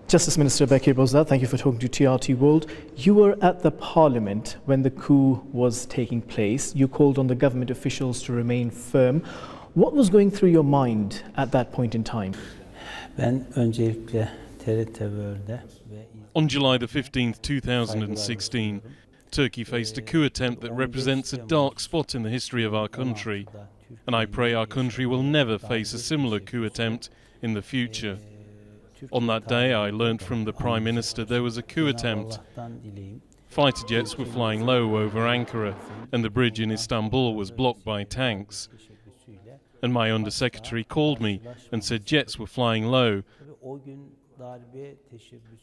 Justice Minister Bekir Bozdag, thank you for talking to TRT World. You were at the Parliament when the coup was taking place. You called on the government officials to remain firm. What was going through your mind at that point in time? On July the 15th, 2016, Turkey faced a coup attempt that represents a dark spot in the history of our country, and I pray our country will never face a similar coup attempt in the future. On that day, I learnt from the Prime Minister there was a coup attempt. Fighter jets were flying low over Ankara, and the bridge in Istanbul was blocked by tanks. And my Undersecretary called me and said jets were flying low,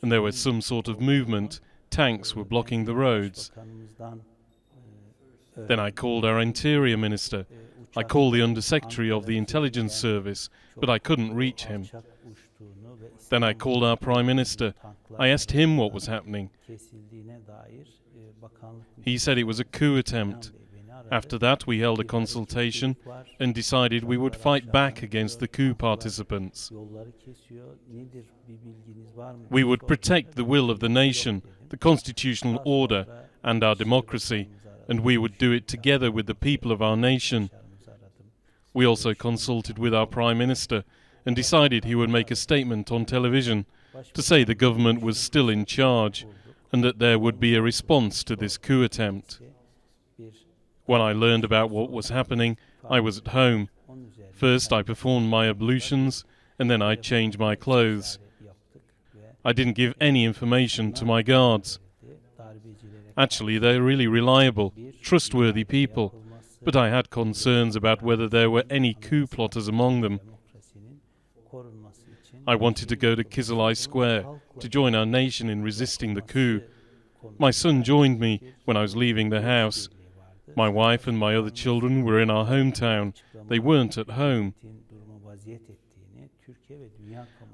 and there was some sort of movement. Tanks were blocking the roads. Then I called our Interior Minister. I called the Undersecretary of the Intelligence Service, but I couldn't reach him. Then I called our Prime Minister. I asked him what was happening. He said it was a coup attempt. After that, we held a consultation and decided we would fight back against the coup participants. We would protect the will of the nation, the constitutional order, and our democracy, and we would do it together with the people of our nation. We also consulted with our Prime Minister and decided he would make a statement on television to say the government was still in charge and that there would be a response to this coup attempt. When I learned about what was happening, I was at home. First I performed my ablutions and then I changed my clothes. I didn't give any information to my guards. Actually, they're really reliable, trustworthy people, but I had concerns about whether there were any coup plotters among them. I wanted to go to Casualties Square to join our nation in resisting the coup. My son joined me when I was leaving the house. My wife and my other children were in our hometown. They weren't at home.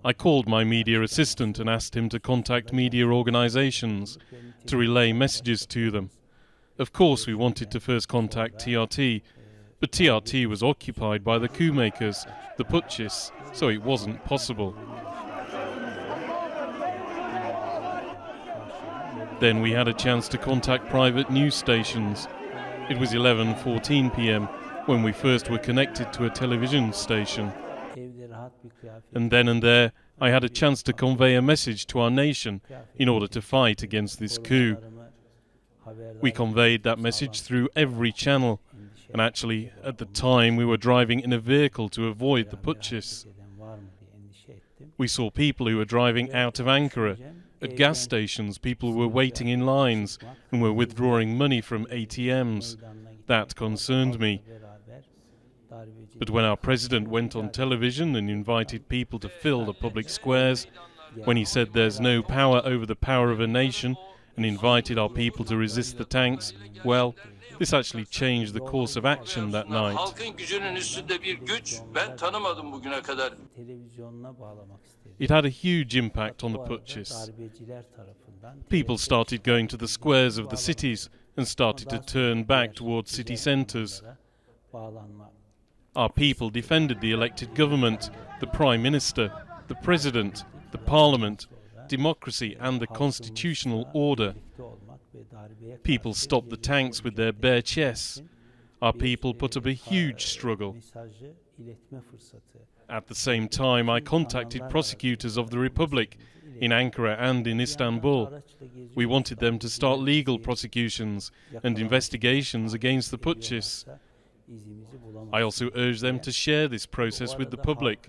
I called my media assistant and asked him to contact media organizations to relay messages to them. Of course, we wanted to first contact TRT, but TRT was occupied by the coup makers, the putschists, so it wasn't possible. Then we had a chance to contact private news stations. It was 11:14 p.m. when we first were connected to a television station. And then and there, I had a chance to convey a message to our nation in order to fight against this coup. We conveyed that message through every channel, and actually, at the time, we were driving in a vehicle to avoid the putschists. We saw people who were driving out of Ankara. At gas stations, people were waiting in lines and were withdrawing money from ATMs. That concerned me. But when our president went on television and invited people to fill the public squares, when he said there's no power over the power of a nation and invited our people to resist the tanks, well, this actually changed the course of action that night. It had a huge impact on the putschists. People started going to the squares of the cities and started to turn back towards city centres. Our people defended the elected government, the Prime Minister, the President, the Parliament, democracy and the constitutional order. People stopped the tanks with their bare chests. Our people put up a huge struggle. At the same time, I contacted prosecutors of the Republic in Ankara and in Istanbul. We wanted them to start legal prosecutions and investigations against the putschists. I also urged them to share this process with the public,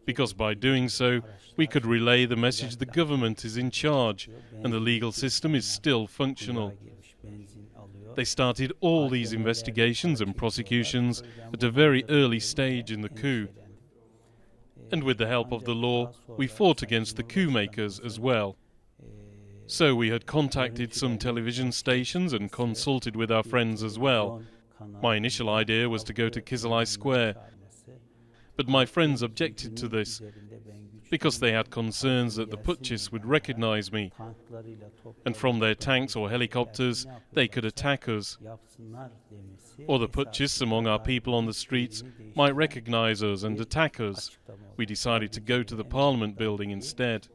because by doing so, we could relay the message the government is in charge and the legal system is still functional. They started all these investigations and prosecutions at a very early stage in the coup. And with the help of the law, we fought against the coup makers as well. So we had contacted some television stations and consulted with our friends as well. My initial idea was to go to Casualties Square, but my friends objected to this. because they had concerns that the putschists would recognize me, and from their tanks or helicopters they could attack us. Or the putschists among our people on the streets might recognize us and attack us. We decided to go to the Parliament building instead.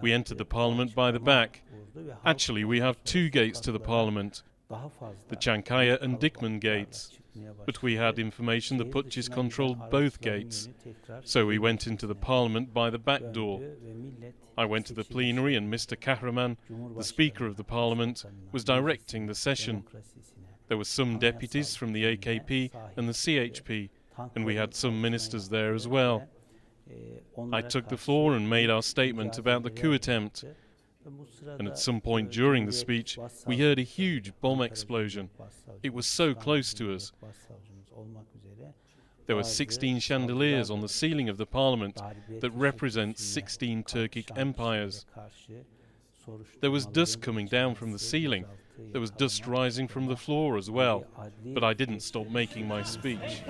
We entered the Parliament by the back. Actually, we have two gates to the Parliament, the Çankaya and Dikmen gates. But we had information the putschists controlled both gates, so we went into the Parliament by the back door. I went to the plenary and Mr. Kahraman, the Speaker of the Parliament, was directing the session. There were some deputies from the AKP and the CHP, and we had some ministers there as well. I took the floor and made our statement about the coup attempt. And at some point during the speech, we heard a huge bomb explosion. It was so close to us. There were 16 chandeliers on the ceiling of the Parliament that represent 16 Turkic empires. There was dust coming down from the ceiling. There was dust rising from the floor as well. But I didn't stop making my speech.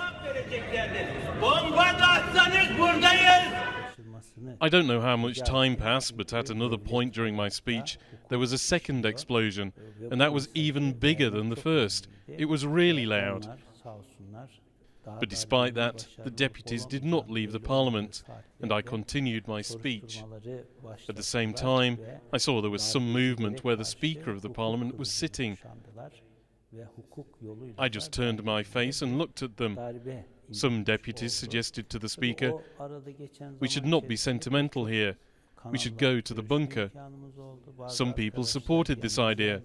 I don't know how much time passed, but at another point during my speech, there was a second explosion, and that was even bigger than the first. It was really loud. But despite that, the deputies did not leave the Parliament, and I continued my speech. At the same time, I saw there was some movement where the Speaker of the Parliament was sitting. I just turned my face and looked at them. Some deputies suggested to the Speaker, "We should not be sentimental here. We should go to the bunker." Some people supported this idea,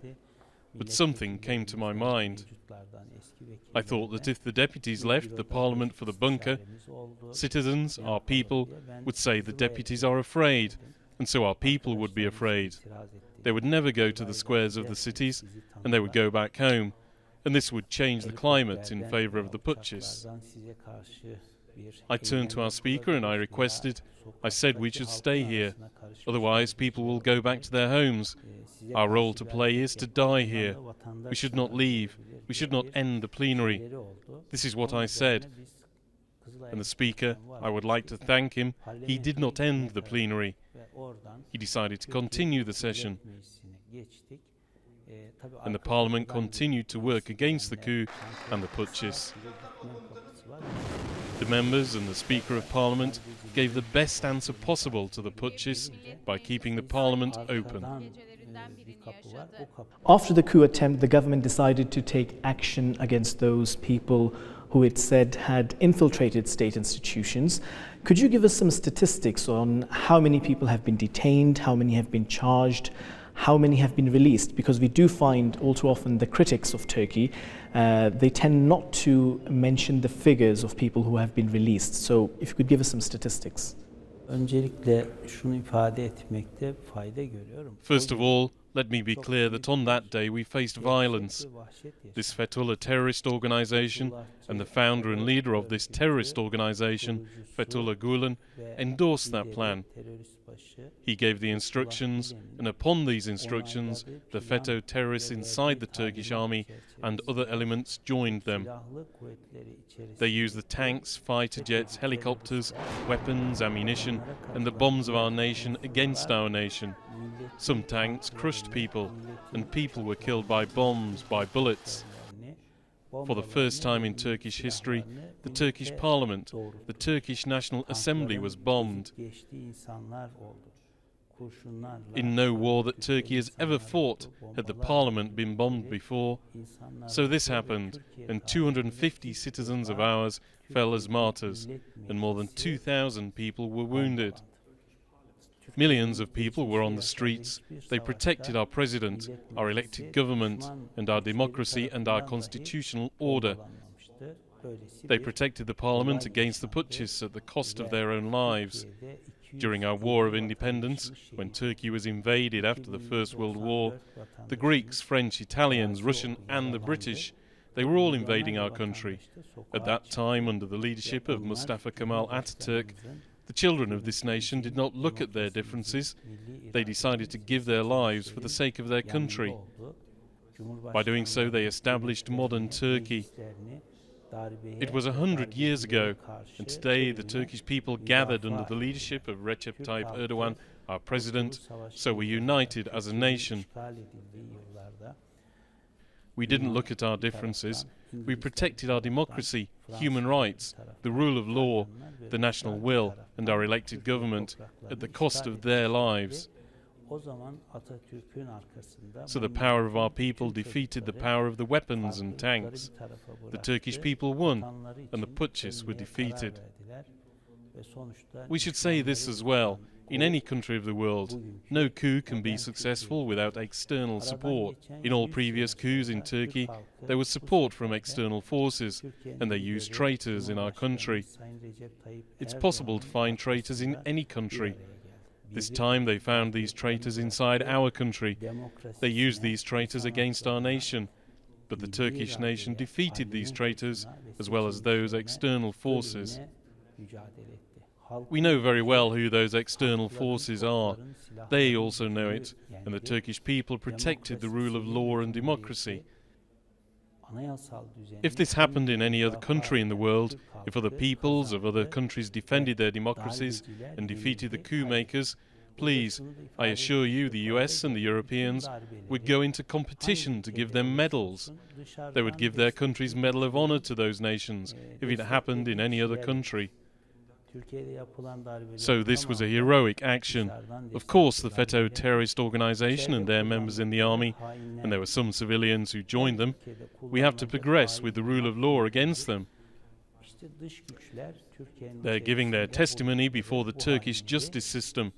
but something came to my mind. I thought that if the deputies left the Parliament for the bunker, citizens, our people, would say the deputies are afraid, and so our people would be afraid. They would never go to the squares of the cities, and they would go back home. And this would change the climate in favour of the putschists. I turned to our speaker and I said we should stay here, otherwise people will go back to their homes. Our role to play is to die here. We should not leave. We should not end the plenary. This is what I said. And the speaker, I would like to thank him, he did not end the plenary. He decided to continue the session. And the Parliament continued to work against the coup and the putschists. The members and the Speaker of Parliament gave the best answer possible to the putschists by keeping the Parliament open. After the coup attempt, the government decided to take action against those people who it said had infiltrated state institutions. Could you give us some statistics on how many people have been detained, how many have been charged, how many have been released? Because we do find all too often the critics of Turkey, they tend not to mention the figures of people who have been released. So if you could give us some statistics. First of all, let me be clear that on that day we faced violence. This Fethullah terrorist organization and the founder and leader of this terrorist organization, Fethullah Gulen, endorsed that plan. He gave the instructions, and upon these instructions, the FETÖ terrorists inside the Turkish army and other elements joined them. They used the tanks, fighter jets, helicopters, weapons, ammunition, and the bombs of our nation against our nation. Some tanks crushed people, and people were killed by bombs, by bullets. For the first time in Turkish history, the Turkish Parliament, the Turkish National Assembly was bombed. In no war that Turkey has ever fought had the Parliament been bombed before. So this happened, and 250 citizens of ours fell as martyrs, and more than 2,000 people were wounded. Millions of people were on the streets. They protected our president, our elected government, and our democracy and our constitutional order. They protected the Parliament against the putschists at the cost of their own lives. During our War of Independence, when Turkey was invaded after the First World War, the Greeks, French, Italians, Russian and the British, they were all invading our country. At that time, under the leadership of Mustafa Kemal Ataturk, the children of this nation did not look at their differences. They decided to give their lives for the sake of their country. By doing so, they established modern Turkey. It was 100 years ago, and today the Turkish people gathered under the leadership of Recep Tayyip Erdogan, our president, so we're united as a nation. We didn't look at our differences. We protected our democracy, human rights, the rule of law, the national will, and our elected government at the cost of their lives. So the power of our people defeated the power of the weapons and tanks. The Turkish people won, and the putschists were defeated. We should say this as well. In any country of the world, no coup can be successful without external support. In all previous coups in Turkey, there was support from external forces, and they used traitors in our country. It's possible to find traitors in any country. This time they found these traitors inside our country. They used these traitors against our nation. But the Turkish nation defeated these traitors, as well as those external forces. We know very well who those external forces are. They also know it, and the Turkish people protected the rule of law and democracy. If this happened in any other country in the world, if other peoples of other countries defended their democracies and defeated the coup makers, please, I assure you, the US and the Europeans would go into competition to give them medals. They would give their country's Medal of Honor to those nations if it happened in any other country. So this was a heroic action. Of course, the FETÖ terrorist organization and their members in the army, and there were some civilians who joined them, we have to progress with the rule of law against them. They're giving their testimony before the Turkish justice system,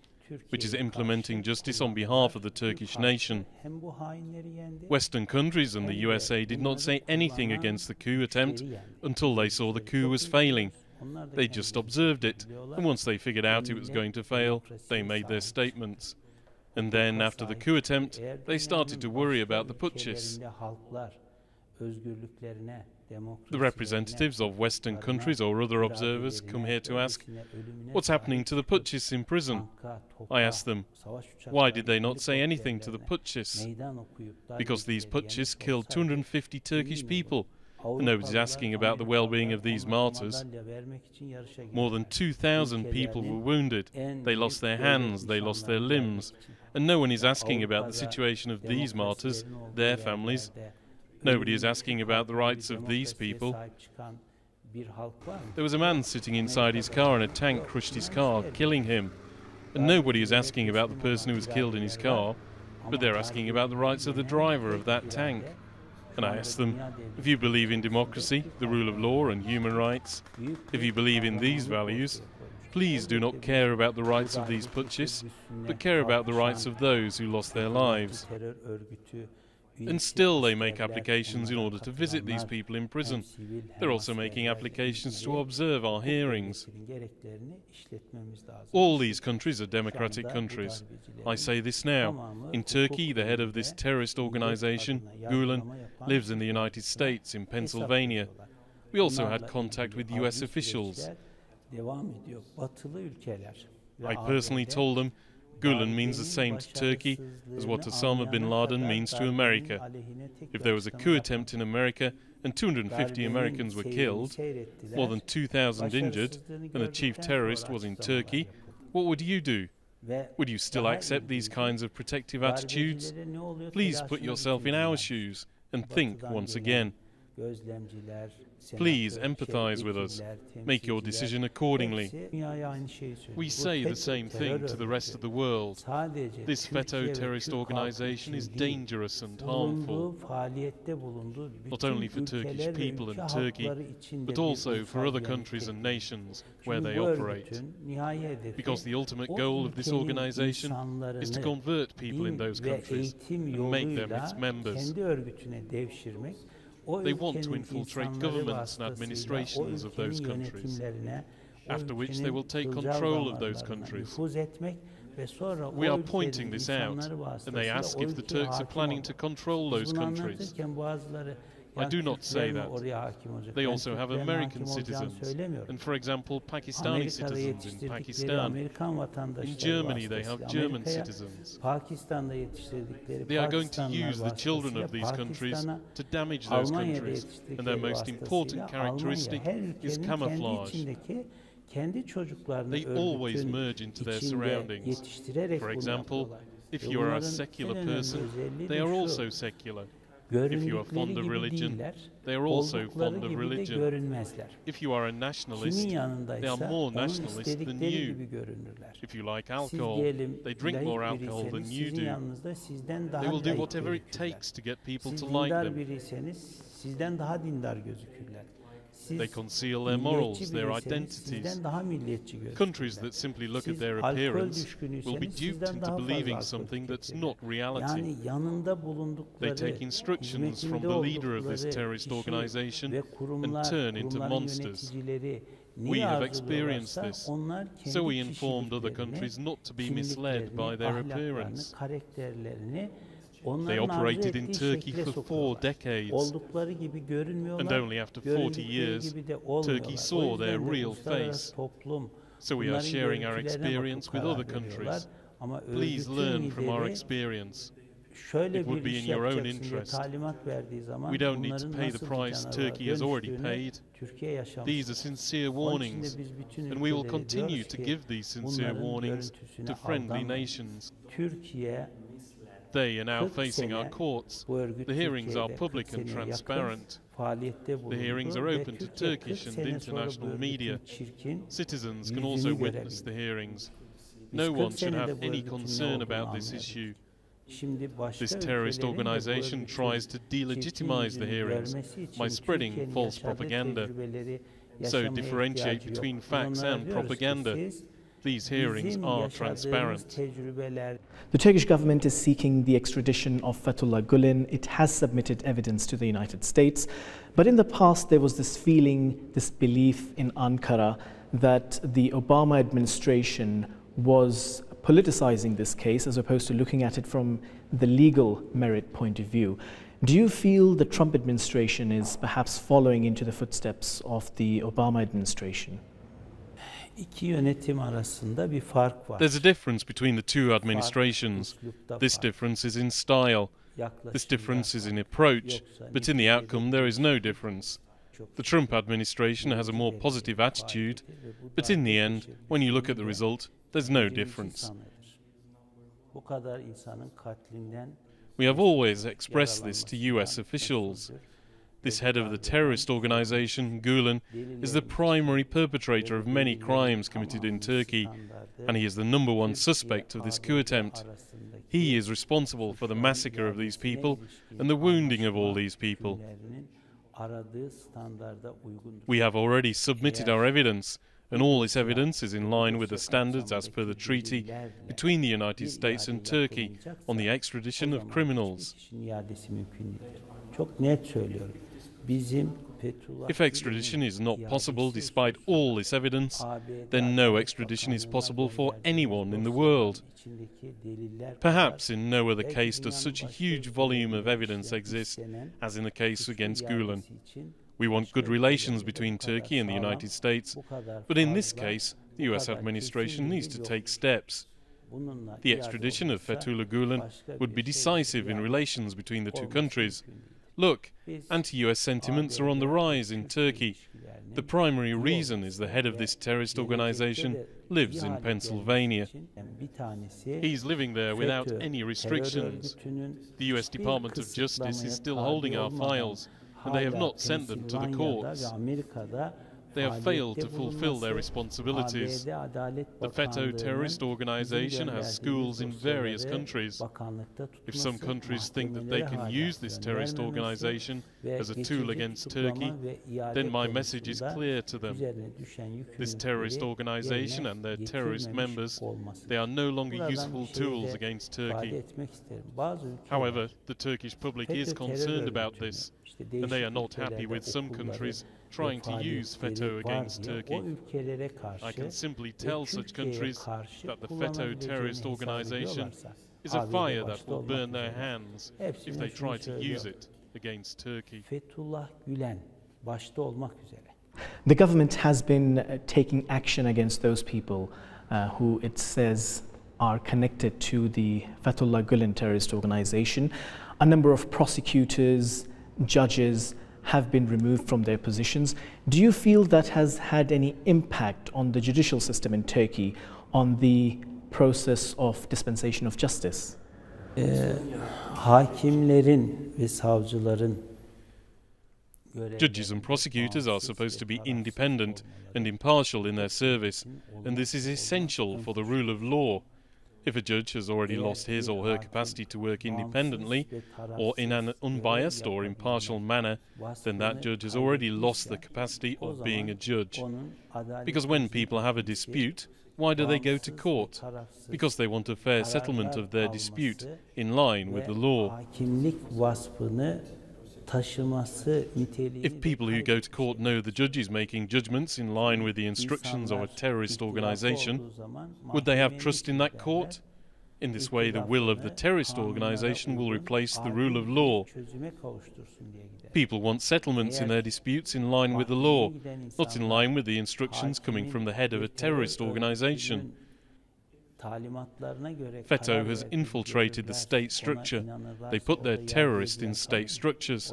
which is implementing justice on behalf of the Turkish nation. Western countries and the USA did not say anything against the coup attempt until they saw the coup was failing. They just observed it, and once they figured out it was going to fail, they made their statements. And then, after the coup attempt, they started to worry about the putschists. The representatives of Western countries or other observers come here to ask, what's happening to the putschists in prison? I ask them, why did they not say anything to the putschists? Because these putschists killed 250 Turkish people. And nobody's asking about the well-being of these martyrs. More than 2,000 people were wounded. They lost their hands, they lost their limbs. And no one is asking about the situation of these martyrs, their families. Nobody is asking about the rights of these people. There was a man sitting inside his car and a tank crushed his car, killing him. And nobody is asking about the person who was killed in his car, but they're asking about the rights of the driver of that tank. And I ask them, if you believe in democracy, the rule of law and human rights, if you believe in these values, please do not care about the rights of these putschists, but care about the rights of those who lost their lives. And still they make applications in order to visit these people in prison. They're also making applications to observe our hearings. All these countries are democratic countries. I say this now. In Turkey, the head of this terrorist organization, Gulen, lives in the United States, in Pennsylvania. We also had contact with US officials. I personally told them Gulen means the same to Turkey as what Osama bin Laden means to America. If there was a coup attempt in America and 250 Americans were killed, more than 2,000 injured, and the chief terrorist was in Turkey, what would you do? Would you still accept these kinds of protective attitudes? Please put yourself in our shoes and think once again. Please empathize with us. Make your decision accordingly. We say the same thing to the rest of the world. This FETÖ terrorist organization is dangerous and harmful, not only for Turkish people and Turkey, but also for other countries and nations where they operate. Because the ultimate goal of this organization is to convert people in those countries and make them its members. They want to infiltrate governments and administrations of those countries, after which they will take control of those countries. We are pointing this out, and they ask if the Turks are planning to control those countries. I do not say that. They also have American citizens, and for example, Pakistani citizens in Pakistan. In Germany, they have German citizens. They are going to use the children of these countries to damage those countries, and their most important characteristic is camouflage. They always merge into their surroundings. For example, if you are a secular person, they are also secular. If you are fond of religion, they are also fond of religion. If you are a nationalist, they are more nationalist than you. If you like alcohol, they drink more alcohol than you do. They will do whatever it takes to get people to like them. They conceal their morals, their identities. Countries that simply look at their appearance will be duped into believing something that's not reality. They take instructions from the leader of this terrorist organization and turn into monsters. We have experienced this, so we informed other countries not to be misled by their appearance. They operated in Turkey for 4 decades, and only after 40 years, Turkey saw their real face. So we are sharing our experience with other countries. Please learn from our experience. It would be in your own interest. We don't need to pay the price Turkey has already paid. These are sincere warnings, and we will continue to give these sincere warnings to friendly nations. They are now facing our courts. The hearings are public and transparent. The hearings are open to Turkish and international media. Citizens can also witness the hearings. No one should have any concern about this issue. This terrorist organization tries to delegitimize the hearings by spreading false propaganda. So differentiate between facts and propaganda. These hearings are transparent. The Turkish government is seeking the extradition of Fethullah Gulen. It has submitted evidence to the United States. But in the past, there was this feeling, this belief in Ankara that the Obama administration was politicizing this case as opposed to looking at it from the legal merit point of view. Do you feel the Trump administration is perhaps following into the footsteps of the Obama administration? There's a difference between the two administrations. This difference is in style. This difference is in approach, but in the outcome there is no difference. The Trump administration has a more positive attitude, but in the end, when you look at the result, there's no difference. We have always expressed this to US officials. This head of the terrorist organization, Gulen, is the primary perpetrator of many crimes committed in Turkey, and he is the #1 suspect of this coup attempt. He is responsible for the massacre of these people and the wounding of all these people. We have already submitted our evidence, and all this evidence is in line with the standards as per the treaty between the United States and Turkey on the extradition of criminals. If extradition is not possible despite all this evidence, then no extradition is possible for anyone in the world. Perhaps in no other case does such a huge volume of evidence exist as in the case against Gulen. We want good relations between Turkey and the United States, but in this case, the US administration needs to take steps. The extradition of Fethullah Gulen would be decisive in relations between the two countries. Look, anti-US sentiments are on the rise in Turkey. The primary reason is the head of this terrorist organization lives in Pennsylvania. He's living there without any restrictions. The US Department of Justice is still holding our files, and they have not sent them to the courts. They have failed to fulfill their responsibilities. The FETÖ terrorist organization has schools in various countries. If some countries think that they can use this terrorist organization as a tool against Turkey, then my message is clear to them. This terrorist organization and their terrorist members, they are no longer useful tools against Turkey. However, the Turkish public is concerned about this, and they are not happy with some countries trying to use FETÖ against Turkey. I can simply tell such countries that the FETÖ terrorist organization is a fire that will burn their hands if they try to use it. against Turkey. Fethullah Gulen başta olmak üzere. The government has been taking action against those people who it says are connected to the Fethullah Gulen terrorist organization. A number of prosecutors, judges have been removed from their positions. Do you feel that has had any impact on the judicial system in Turkey, on the process of dispensation of justice? Hakimlerin ve savcıların Judges and prosecutors are supposed to be independent and impartial in their service, and this is essential for the rule of law. If a judge has already lost his or her capacity to work independently or in an unbiased or impartial manner, then that judge has already lost the capacity of being a judge. Because when people have a dispute, why do they go to court? Because they want a fair settlement of their dispute in line with the law. If people who go to court know the judge is making judgments in line with the instructions of a terrorist organization, would they have trust in that court? In this way, the will of the terrorist organization will replace the rule of law. People want settlements in their disputes in line with the law, not in line with the instructions coming from the head of a terrorist organization. FETÖ has infiltrated the state structure. They put their terrorists in state structures.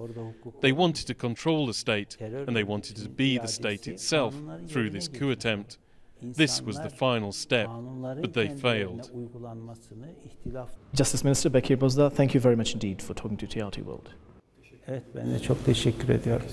They wanted to control the state, and they wanted to be the state itself through this coup attempt. This was the final step, but they failed. Justice Minister Bekir Bozdag, thank you very much indeed for talking to TRT World. Evet, ben de çok teşekkür ediyorum.